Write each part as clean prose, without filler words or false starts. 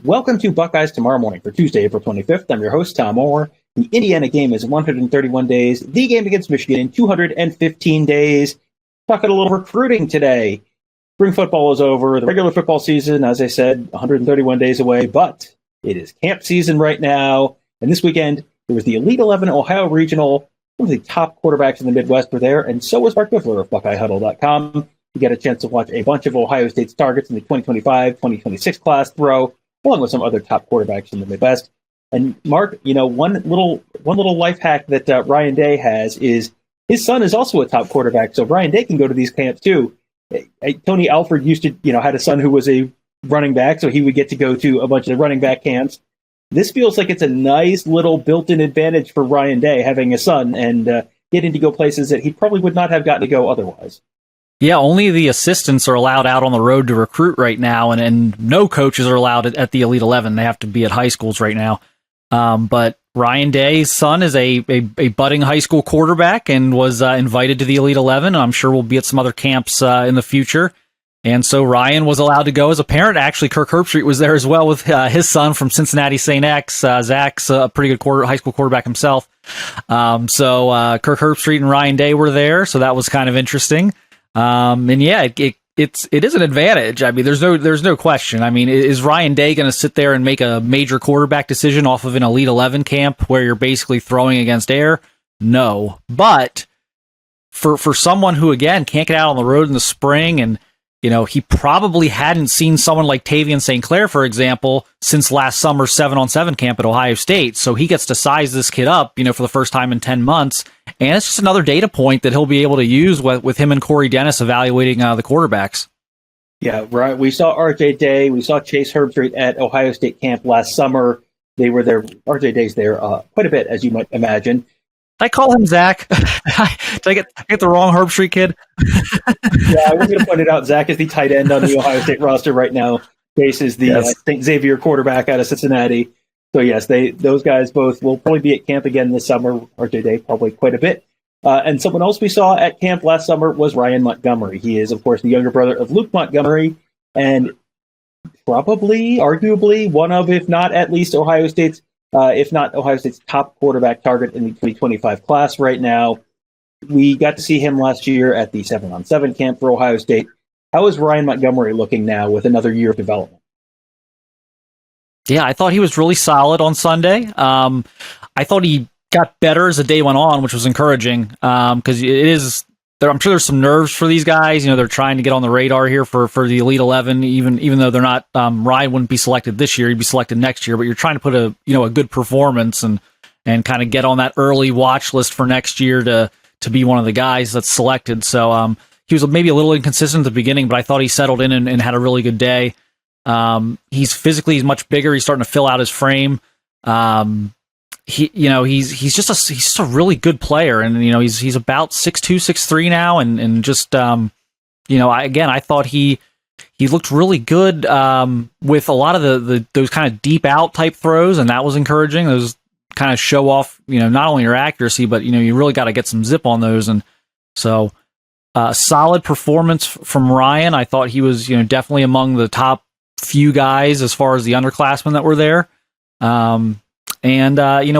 Welcome to Buckeyes Tomorrow Morning for Tuesday, April 25th. I'm your host, Tom Orr. The Indiana game is 131 days. The game against Michigan in 215 days. Talking a little recruiting today. Spring football is over. The regular football season, as I said, 131 days away, but it is camp season right now. And this weekend, there was the Elite 11 Ohio Regional. Some of the top quarterbacks in the Midwest were there, and so was Marc Givler of BuckeyeHuddle.com. You get a chance to watch a bunch of Ohio State's targets in the 2025-2026 class throw, along with some other top quarterbacks in the Midwest. And Mark, one little life hack that Ryan Day has is his son is also a top quarterback, so Ryan Day can go to these camps too. Tony Alford used to, had a son who was a running back, so he would get to go to a bunch of the running back camps. This feels like it's a nice little built-in advantage for Ryan Day having a son and getting to go places that he probably would not have gotten to go otherwise. Yeah, only the assistants are allowed out on the road to recruit right now, and no coaches are allowed at the Elite 11. They have to be at high schools right now. But Ryan Day's son is a budding high school quarterback and was invited to the Elite 11. I'm sure we'll be at some other camps in the future. And so Ryan was allowed to go as a parent. Actually, Kirk Herbstreit was there as well with his son from Cincinnati St. X. Zach's a pretty good high school quarterback himself. So Kirk Herbstreit and Ryan Day were there, so that was kind of interesting. And yeah, it is an advantage. I mean, there's no question. I mean, is Ryan Day going to sit there and make a major quarterback decision off of an Elite 11 camp where you're basically throwing against air? No. But for someone who, again, can't get out on the road in the spring, and he probably hadn't seen someone like Tavian Sinclair, for example, since last summer's 7-on-7 camp at Ohio State. So he gets to size this kid up, for the first time in 10 months. And it's just another data point that he'll be able to use with him and Corey Dennis evaluating the quarterbacks. Yeah, right. We saw RJ Day. We saw Chase Herbstreit at Ohio State camp last summer. They were there. RJ Day's there quite a bit, as you might imagine. I call him Zach. Did I get the wrong Herbstreit kid? Yeah, I was going to point it out. Zach is the tight end on the Ohio State roster right now. Chase is the St. Xavier quarterback out of Cincinnati. So yes, those guys both will probably be at camp again this summer. RJ Day probably quite a bit. And someone else we saw at camp last summer was Ryan Montgomery. He is, of course, the younger brother of Luke Montgomery, and probably, arguably, one of, if not at least, Ohio State's top quarterback target in the 2025 class right now. We got to see him last year at the 7-on-7 camp for Ohio State. How is Ryan Montgomery looking now with another year of development? Yeah, I thought he was really solid on Sunday. I thought he got better as the day went on, which was encouraging because I'm sure there's some nerves for these guys. They're trying to get on the radar here for the Elite 11, even though they're not. Ryan wouldn't be selected this year; he'd be selected next year. But you're trying to put a good performance and kind of get on that early watch list for next year to be one of the guys that's selected. So he was maybe a little inconsistent at the beginning, but I thought he settled in and had a really good day. He's much bigger. He's starting to fill out his frame. He's just a really good player, and he's about 6'2", 6'3" now, and just I thought he looked really good with a lot of those kind of deep out type throws, and that was encouraging. Those kind of show off not only your accuracy, but you really got to get some zip on those, and so solid performance from Ryan. I thought he was definitely among the top few guys as far as the underclassmen that were there. And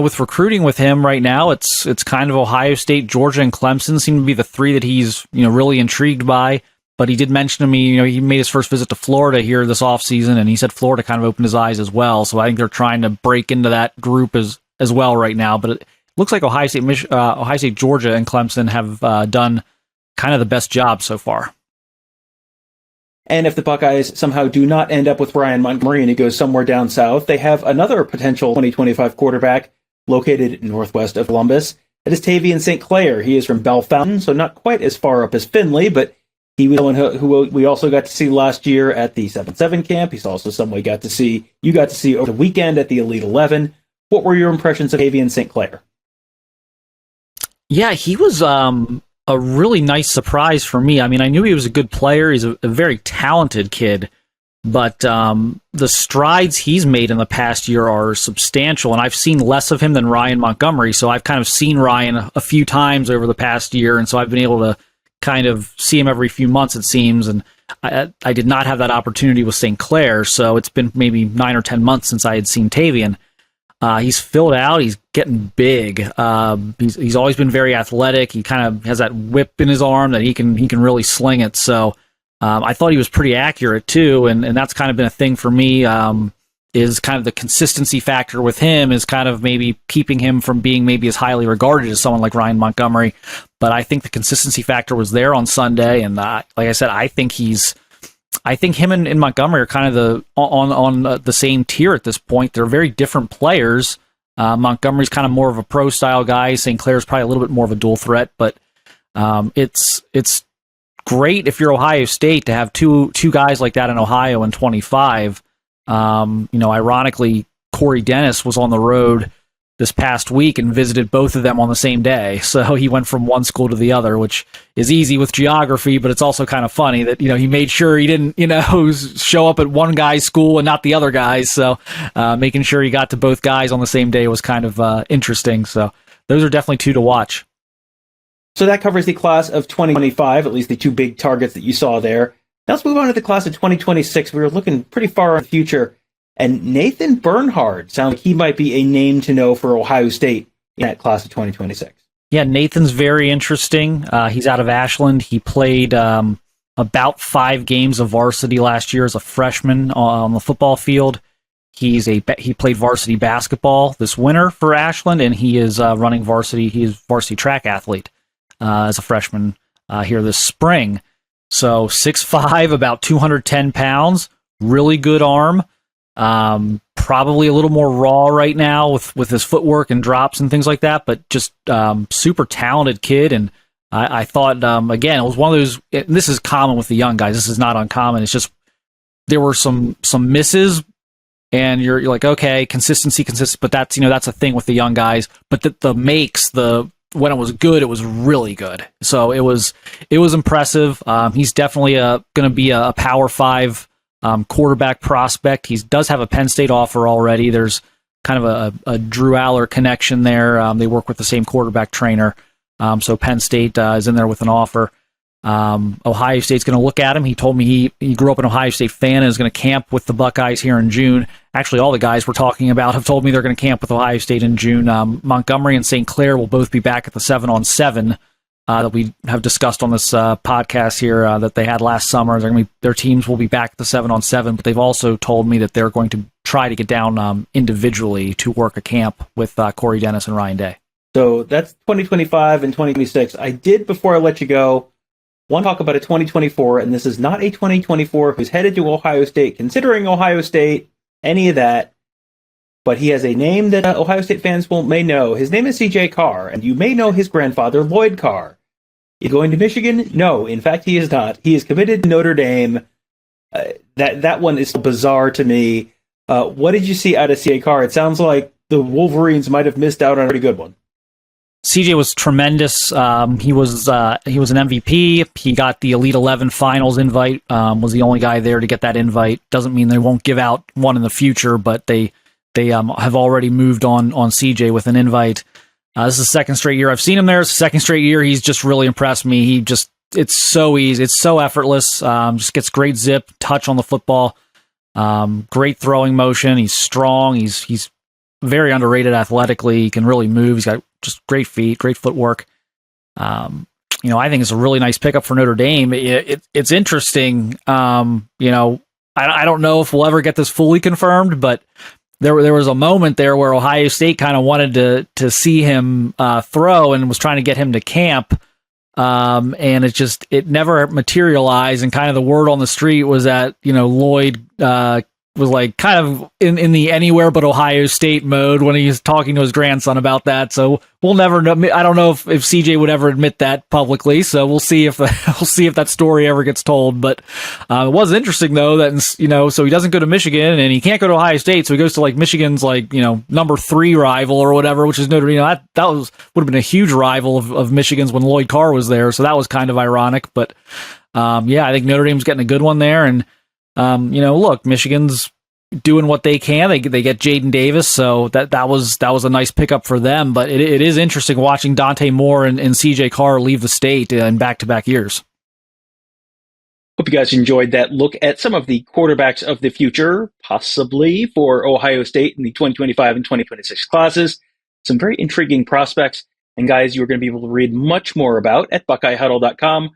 with recruiting with him right now, it's kind of Ohio State, Georgia, and Clemson seem to be the three that he's really intrigued by. But he did mention to me, he made his first visit to Florida here this offseason, and he said Florida kind of opened his eyes as well. So I think they're trying to break into that group as well right now. But it looks like Ohio State, Georgia, and Clemson have done kind of the best job so far. And if the Buckeyes somehow do not end up with Ryan Montgomery and he goes somewhere down south, they have another potential 2025 quarterback located northwest of Columbus. That is Tavian St. Clair. He is from Bellefontaine, so not quite as far up as Findlay, but he was someone who we also got to see last year at the 7-7 camp. He's also someone you got to see over the weekend at the Elite 11. What were your impressions of Tavian St. Clair? Yeah, he was a really nice surprise for me. I mean, I knew he was a good player. He's a very talented kid, but the strides he's made in the past year are substantial, and I've seen less of him than Ryan Montgomery, so I've kind of seen Ryan a few times over the past year, and so I've been able to kind of see him every few months, it seems, and I did not have that opportunity with St. Clair, so it's been maybe 9 or 10 months since I had seen Tavian. He's filled out. He's getting big. He's always been very athletic. He kind of has that whip in his arm that he can really sling it. So I thought he was pretty accurate too, and that's kind of been a thing for me. Is kind of the consistency factor with him is kind of maybe keeping him from being maybe as highly regarded as someone like Ryan Montgomery. But I think the consistency factor was there on Sunday, and like I said, I think him and Montgomery are kind of on the same tier at this point. They're very different players. Montgomery's kind of more of a pro style guy. St. Clair's probably a little bit more of a dual threat, but it's great if you're Ohio State to have two guys like that in Ohio in 25. Ironically, Corey Dennis was on the road this past week and visited both of them on the same day. So he went from one school to the other, which is easy with geography, but it's also kind of funny that, he made sure he didn't, show up at one guy's school and not the other guy's. So making sure he got to both guys on the same day was kind of interesting. So those are definitely two to watch. So that covers the class of 2025, at least the two big targets that you saw there. Now let's move on to the class of 2026. We were looking pretty far in the future, and Nathan Bernhard sounds like he might be a name to know for Ohio State in that class of 2026. Yeah, Nathan's very interesting. He's out of Ashland. He played about 5 games of varsity last year as a freshman on the football field. He played varsity basketball this winter for Ashland, and he is running varsity. He is varsity track athlete as a freshman here this spring. So 6'5", about 210 pounds, really good arm. Probably a little more raw right now with his footwork and drops and things like that, but just super talented kid. And I thought, again, it was one of those, this is common with the young guys. This is not uncommon. It's just there were some misses, and you're like, okay, consistency, but that's a thing with the young guys. But when it was good, it was really good. So it was impressive. He's definitely going to be a Power 5 quarterback prospect. He does have a Penn State offer already. There's kind of a Drew Aller connection there. They work with the same quarterback trainer. So Penn State is in there with an offer. Ohio State's going to look at him. He told me he grew up an Ohio State fan and is going to camp with the Buckeyes here in June. Actually, all the guys we're talking about have told me they're going to camp with Ohio State in June. Montgomery and St. Clair will both be back at the 7-on-7 that we have discussed on this podcast here that they had last summer. Their teams will be back at the 7-on-7, but they've also told me that they're going to try to get down individually to work a camp with Corey Dennis and Ryan Day. So that's 2025 and 2026. I did, before I let you go, want to talk about a 2024, and this is not a 2024 who's headed to Ohio State, considering Ohio State, any of that, but he has a name that Ohio State fans may know. His name is C.J. Carr, and you may know his grandfather, Lloyd Carr. Is he going to Michigan? No, in fact, he is not. He is committed to Notre Dame. That one is bizarre to me. What did you see out of C.J. Carr? It sounds like the Wolverines might have missed out on a pretty good one. CJ was tremendous. He was an MVP. He got the Elite 11 finals invite. Was the only guy there to get that invite. Doesn't mean they won't give out one in the future, but they have already moved on CJ with an invite. This is the second straight year I've seen him there. It's the second straight year he's just really impressed me. It's so easy. It's so effortless. Just gets great zip, touch on the football. Great throwing motion. He's strong. He's very underrated athletically. He can really move. He's got just great feet, great footwork. I think it's a really nice pickup for Notre Dame. It's interesting. I don't know if we'll ever get this fully confirmed, but there was a moment there where Ohio State kind of wanted to see him throw and was trying to get him to camp. And it never materialized. And kind of the word on the street was that, Lloyd was like kind of in the anywhere but Ohio State mode when he's talking to his grandson about that. So we'll never know. I don't know if CJ would ever admit that publicly. So we'll see if that story ever gets told. But it was interesting though that so he doesn't go to Michigan and he can't go to Ohio State, so he goes to like Michigan's number 3 rival or whatever, which is Notre Dame. That would have been a huge rival of Michigan's when Lloyd Carr was there. So that was kind of ironic. But I think Notre Dame's getting a good one there. And look, Michigan's doing what they can. They get Jaden Davis, so that was a nice pickup for them. But it is interesting watching Dante Moore and CJ Carr leave the state in back-to-back years. Hope you guys enjoyed that look at some of the quarterbacks of the future, possibly for Ohio State in the 2025 and 2026 classes. Some very intriguing prospects, and guys you're going to be able to read much more about at BuckeyeHuddle.com.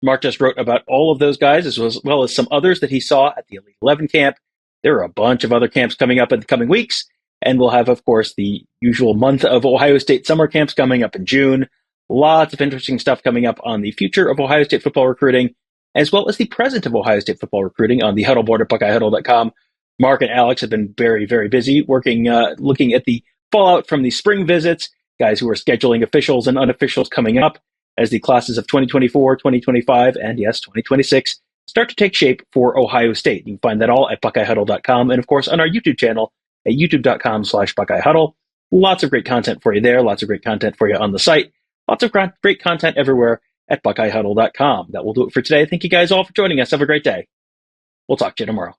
Marc just wrote about all of those guys, as well as some others that he saw at the Elite 11 camp. There are a bunch of other camps coming up in the coming weeks, and we'll have, of course, the usual month of Ohio State summer camps coming up in June. Lots of interesting stuff coming up on the future of Ohio State football recruiting, as well as the present of Ohio State football recruiting on the Huddle board at BuckeyeHuddle.com. Marc and Alex have been very, very busy working, looking at the fallout from the spring visits, guys who are scheduling officials and unofficials coming up as the classes of 2024, 2025, and yes, 2026 start to take shape for Ohio State. You can find that all at BuckeyeHuddle.com and, of course, on our YouTube channel at youtube.com/BuckeyeHuddle. Lots of great content for you there. Lots of great content for you on the site. Lots of great content everywhere at BuckeyeHuddle.com. That will do it for today. Thank you guys all for joining us. Have a great day. We'll talk to you tomorrow.